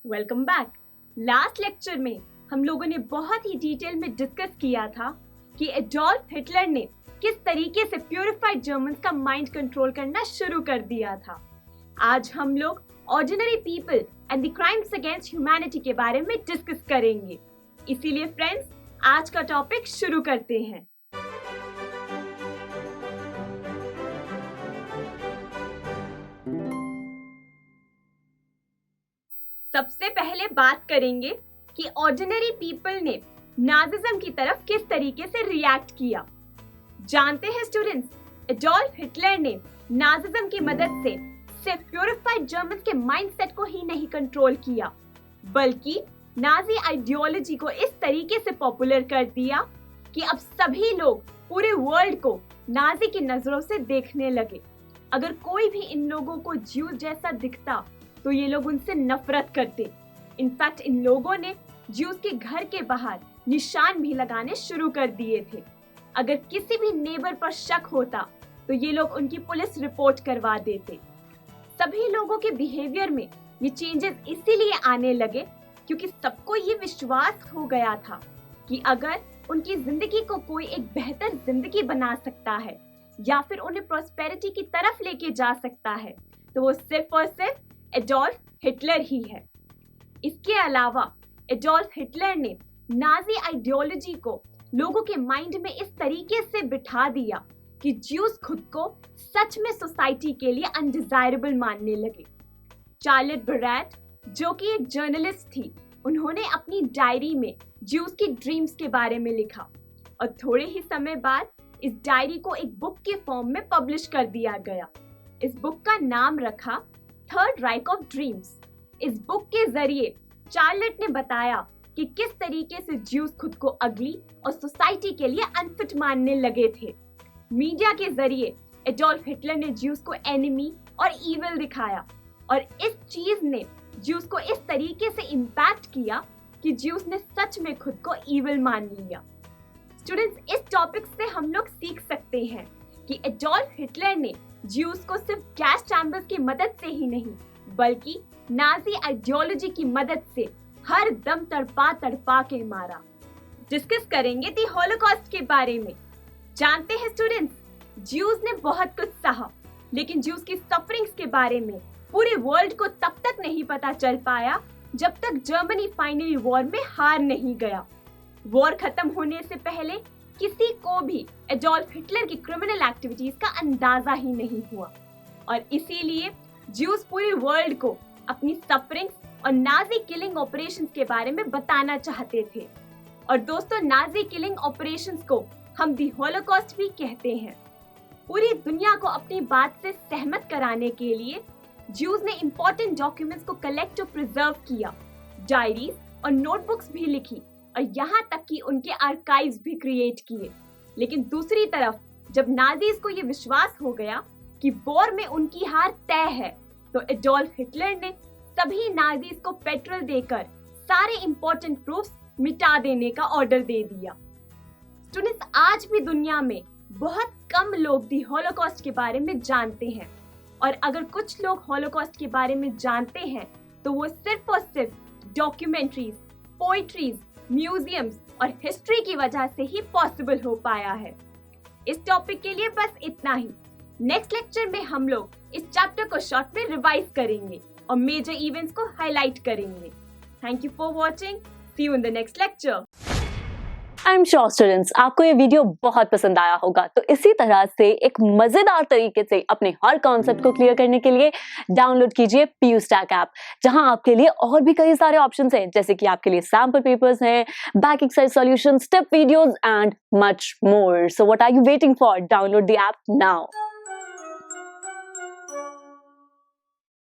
Welcome back. Last lecture में हम लोगों ने बहुत ही डिटेल में डिस्कस किया था कि एडोल्फ हिटलर ने किस तरीके से प्यूरिफाइड जर्मन्स का माइंड कंट्रोल करना शुरू कर दिया था। आज हम लोग ordinary people and the crimes against humanity के बारे में डिस्कस करेंगे। इसीलिए फ्रेंड्स, आज का टॉपिक शुरू करते हैं। सबसे पहले बात करेंगे कि ऑर्डिनरी पीपल ने नाजिज्म की तरफ किस तरीके से रिएक्ट किया। जानते हैं स्टूडेंट्स, एडोल्फ हिटलर ने नाजिज्म की मदद से सिर्फ प्यूरिफाइड जर्मन्स के माइंडसेट को ही नहीं कंट्रोल किया, बल्कि नाजी आइडियोलॉजी को इस तरीके से पॉपुलर कर दिया कि अब सभी लोग पूरे वर्ल्ड को नाजी की नजरों से देखने लगे। अगर कोई भी इन लोगों को ज्यूज जैसा दिखता तो ये लोग उनसे नफरत करते। इनफैक्ट इन लोगों ने ज्यूज के घर के बाहर निशान भी लगाने शुरू कर दिए थे। अगर किसी भी नेबर पर शक होता तो ये लोग उनकी पुलिस रिपोर्ट करवा देते। सभी लोगों के बिहेवियर में ये चेंजेस इसीलिए आने लगे क्योंकि सबको ये विश्वास हो गया था कि अगर उनकी जिंदगी को कोई एक बेहतर जिंदगी बना सकता है या फिर उन्हें प्रॉस्पेरिटी की तरफ लेके जा सकता है तो वो सिर्फ और सिर्फ एडोल्फ हिटलर ही है। इसके अलावा एडोल्फ हिटलर ने नाजी आइडियोलॉजी को लोगों के माइंड में इस तरीके से बिठा दिया कि ज्यूज खुद को सच में सोसाइटी के लिए अनडिजायरेबल मानने लगे। चार्लेट बरैट, जो कि एक जर्नलिस्ट थी, उन्होंने अपनी डायरी में ज्यूज की ड्रीम्स के बारे में लिखा और थोड़े ही समय बाद इस डायरी को एक बुक के फॉर्म में पब्लिश कर दिया गया। इस बुक का नाम रखा थर्ड राइक ऑफ ड्रीम्स। इस बुक के जरिए चार्लेट ने बताया कि किस तरीके से ज्यूज खुद को अगली और सोसाइटी के लिए अनफिट मानने लगे थे। मीडिया के जरिए एडोल्फ हिटलर ने ज्यूज को एनिमी और ईविल दिखाया और इस चीज ने ज्यूज को इस तरीके से इम्पैक्ट किया कि ज्यूज ने सच में खुद को ईविल मान लिया। स्टूडेंट्स, इस टॉपिक से हम लोग सीख सकते हैं कि एडोल्फ हिटलर ने ज्यूज को सिर्फ गैस चैम्बर्स की मदद से ही नहीं बल्कि नाजी आइडियोलॉजी की मदद से हर दम तड़पा के मारा। डिस्कस करेंगे दी हॉलोकॉस्ट के बारे में। जानते हैं स्टूडेंट्स, ज्यूज ने बहुत कुछ सहा, लेकिन ज्यूज की सफरिंग्स के बारे में पूरे वर्ल्ड को तब तक नहीं पता चल पाया जब तक जर्मनी फाइनली वॉर में हार नहीं गया। वॉर खत्म होने से पहले किसी को भी एडोल्फ हिटलर की क्रिमिनल एक्टिविटीज का अंदाजा ही नहीं हुआ और इसीलिए ज्यूज पूरे वर्ल्ड को अपनी सफरिंग्स और नाजी किलिंग ऑपरेशंस के बारे में बताना चाहते थे। और दोस्तों, नाजी किलिंग ऑपरेशंस को हम दी हॉलोकॉस्ट भी कहते हैं। पूरी दुनिया को अपनी बात से सहमत कराने के लिए ज्यूज ने इंपॉर्टेंट डॉक्यूमेंट्स को कलेक्ट और प्रिजर्व किया, डायरीज और नोटबुक्स भी लिखी और यहाँ तक कि उनके आर्काइव्स भी क्रिएट किए। लेकिन दूसरी तरफ जब नाजीज को ये विश्वास हो गया कि वॉर में उनकी हार तय है तो एडोल्फ हिटलर ने सभी नाजीज को पेट्रोल देकर सारे इंपॉर्टेंट प्रूफ्स मिटा देने का ऑर्डर दे दिया। स्टूडेंट्स, आज भी दुनिया में बहुत कम लोग दी हॉलोकॉस्ट के बारे में जानते हैं और अगर कुछ लोग हॉलोकॉस्ट के बारे में जानते हैं तो वो सिर्फ और सिर्फ डॉक्यूमेंट्रीज, पोइट्रीज, म्यूजियम्स और हिस्ट्री की वजह से ही पॉसिबल हो पाया है। इस टॉपिक के लिए बस इतना ही। नेक्स्ट लेक्चर में हम लोग इस चैप्टर को शॉर्ट में रिवाइज करेंगे और मेजर इवेंट्स को हाईलाइट करेंगे। Thank you for watching. See you in the next lecture. I am sure students, आपको ये वीडियो बहुत पसंद आया होगा। तो इसी तरह से एक मजेदार तरीके से अपने हर कॉन्सेप्ट को क्लियर करने के लिए डाउनलोड कीजिए PU Stack ऐप, जहां आपके लिए और भी कई सारे ऑप्शंस हैं, जैसे कि आपके लिए सैंपल पेपर्स हैं, back exercise solutions, step videos and much more. So what are you waiting for? Download the app now.